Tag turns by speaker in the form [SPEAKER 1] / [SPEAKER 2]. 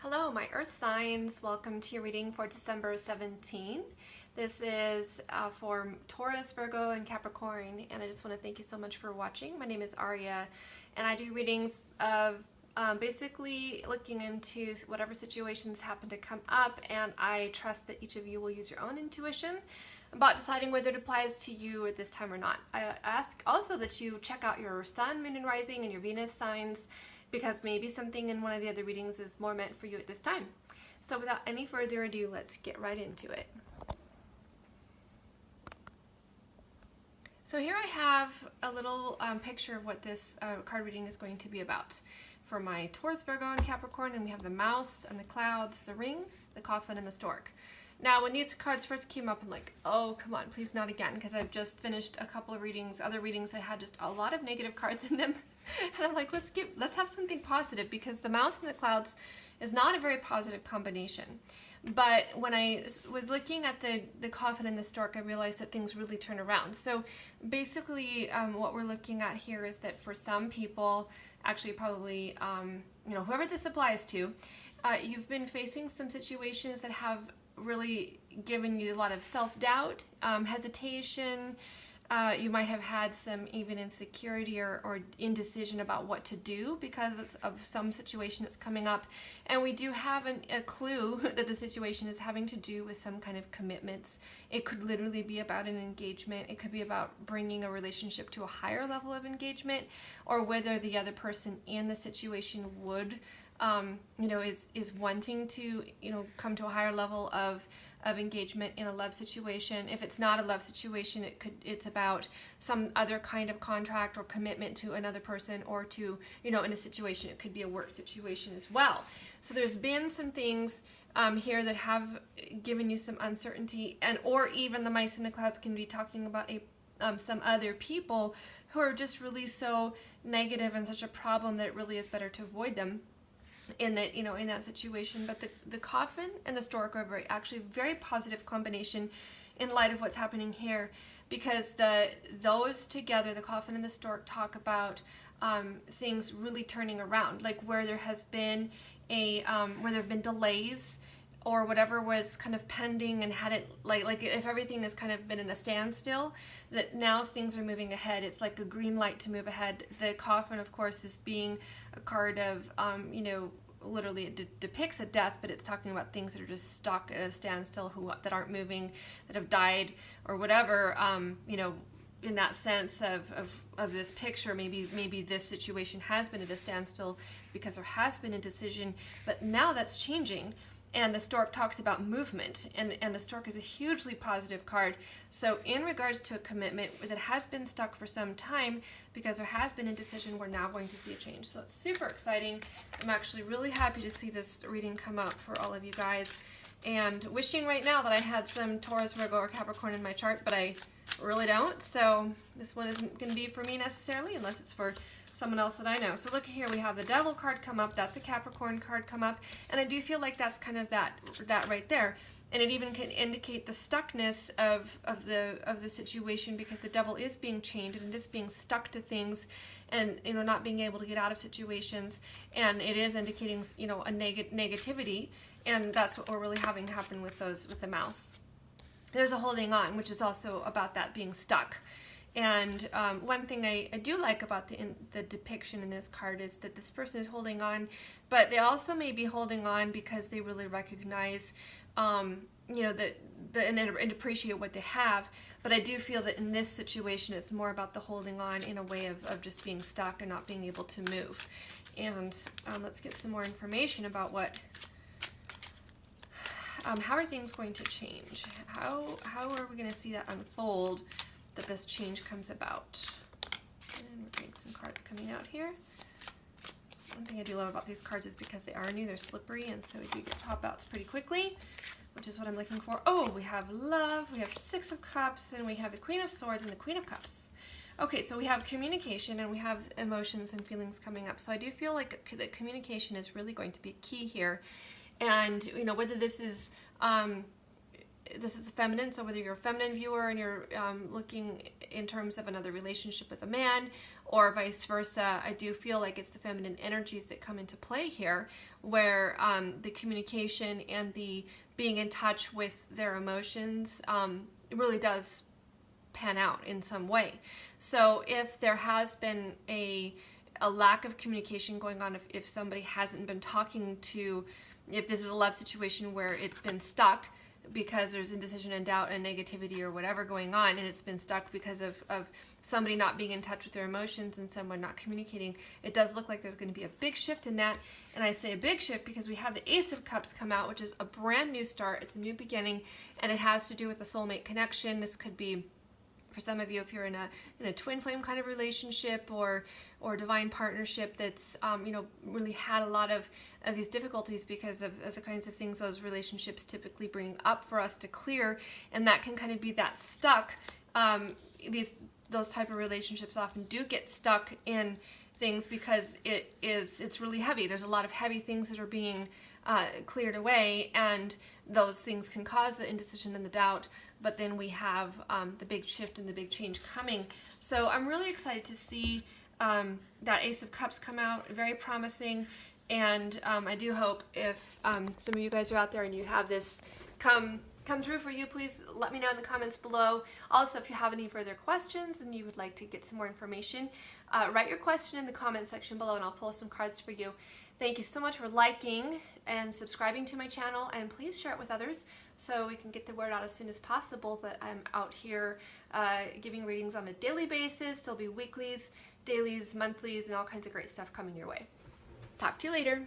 [SPEAKER 1] Hello, my Earth signs. Welcome to your reading for December 17. This is for Taurus, Virgo, and Capricorn, and I just want to thank you so much for watching. My name is Aria, and I do readings of basically looking into whatever situations happen to come up, and I trust that each of you will use your own intuition about deciding whether it applies to you at this time or not. I ask also that you check out your Sun, Moon, and Rising and your Venus signs, because maybe something in one of the other readings is more meant for you at this time. So without any further ado, let's get right into it. So here I have a little picture of what this card reading is going to be about. For my Taurus, Virgo, and Capricorn, and we have the mouse and the clouds, the ring, the coffin, and the stork. Now, when these cards first came up, I'm like, oh, come on, please not again, because I've just finished a couple of readings, other readings that had just a lot of negative cards in them. And I'm like, let's have something positive, because the mouse and the clouds is not a very positive combination. But when I was looking at the coffin and the stork, I realized that things really turn around. So basically, what we're looking at here is that for some people, actually probably, whoever this applies to, you've been facing some situations that have really given you a lot of self-doubt, hesitation. You might have had some even insecurity or indecision about what to do because of some situation that's coming up. And we do have a clue that the situation is having to do with some kind of commitments. It could literally be about an engagement. It could be about bringing a relationship to a higher level of engagement, or whether the other person in the situation would is wanting to, come to a higher level of engagement in a love situation. If it's not a love situation, it's about some other kind of contract or commitment to another person, or to, in a situation, it could be a work situation as well. So there's been some things here that have given you some uncertainty, or even the mice in the clouds can be talking about some other people who are just really so negative and such a problem that it really is better to avoid them in that situation. But the coffin and the stork are actually very positive combination in light of what's happening here, because those together, the coffin and the stork, talk about things really turning around, like where there has been where there have been delays, or whatever was kind of pending and had it like if everything has kind of been in a standstill, that now things are moving ahead. It's like a green light to move ahead. The coffin, of course, is being a card of literally it depicts a death, but it's talking about things that are just stuck at a standstill, that aren't moving, that have died, or whatever. In that sense of this picture, maybe this situation has been at a standstill because there has been a decision, but now that's changing. And the stork talks about movement, and the stork is a hugely positive card. So in regards to a commitment that has been stuck for some time, because there has been a decision, we're now going to see a change. So it's super exciting. I'm actually really happy to see this reading come up for all of you guys, and wishing right now that I had some Taurus, Virgo, or Capricorn in my chart, but I really don't. So this one isn't going to be for me necessarily, unless it's for someone else that I know. So look here, we have the Devil card come up. That's a Capricorn card come up, and I do feel like that's kind of that right there. And it even can indicate the stuckness of the situation, because the Devil is being chained and it is being stuck to things, and not being able to get out of situations, and it is indicating a negativity, and that's what we're really having happen with the mouse. There's a holding on, which is also about that being stuck. And one thing I do like about the depiction in this card is that this person is holding on, but they also may be holding on because they really recognize, and appreciate what they have. But I do feel that in this situation, it's more about the holding on in a way of just being stuck and not being able to move. And let's get some more information about how are things going to change? How are we going to see that unfold, that this change comes about? And we're getting some cards coming out here. One thing I do love about these cards is because they are new, they're slippery, and so we do get pop outs pretty quickly, which is what I'm looking for. Oh, we have love, we have Six of Cups, and we have the Queen of Swords and the Queen of Cups. Okay, so we have communication, and we have emotions and feelings coming up. So I do feel like that communication is really going to be key here. And whether this is this is feminine, so whether you're a feminine viewer and you're looking in terms of another relationship with a man, or vice versa, I do feel like it's the feminine energies that come into play here, where the communication and the being in touch with their emotions it really does pan out in some way. So if there has been a lack of communication going on, if somebody hasn't been talking to, if this is a love situation where it's been stuck because there's indecision and doubt and negativity or whatever going on, and it's been stuck because of somebody not being in touch with their emotions and someone not communicating, it does look like there's going to be a big shift in that. And I say a big shift because we have the Ace of Cups come out, which is a brand new start. It's a new beginning, and it has to do with a soulmate connection. This could be, for some of you, if you're in a twin flame kind of relationship or divine partnership that's really had a lot of these difficulties because of the kinds of things those relationships typically bring up for us to clear, and that can kind of be that stuck. Those type of relationships often do get stuck in things because it's really heavy. There's a lot of heavy things that are being cleared away, and those things can cause the indecision and the doubt. But then we have the big shift and the big change coming. So I'm really excited to see that Ace of Cups come out, very promising. And I do hope if some of you guys are out there and you have this come through for you, please let me know in the comments below. Also, if you have any further questions and you would like to get some more information, write your question in the comment section below and I'll pull some cards for you. Thank you so much for liking and subscribing to my channel, and please share it with others so we can get the word out as soon as possible that I'm out here giving readings on a daily basis. There'll be weeklies, dailies, monthlies, and all kinds of great stuff coming your way. Talk to you later.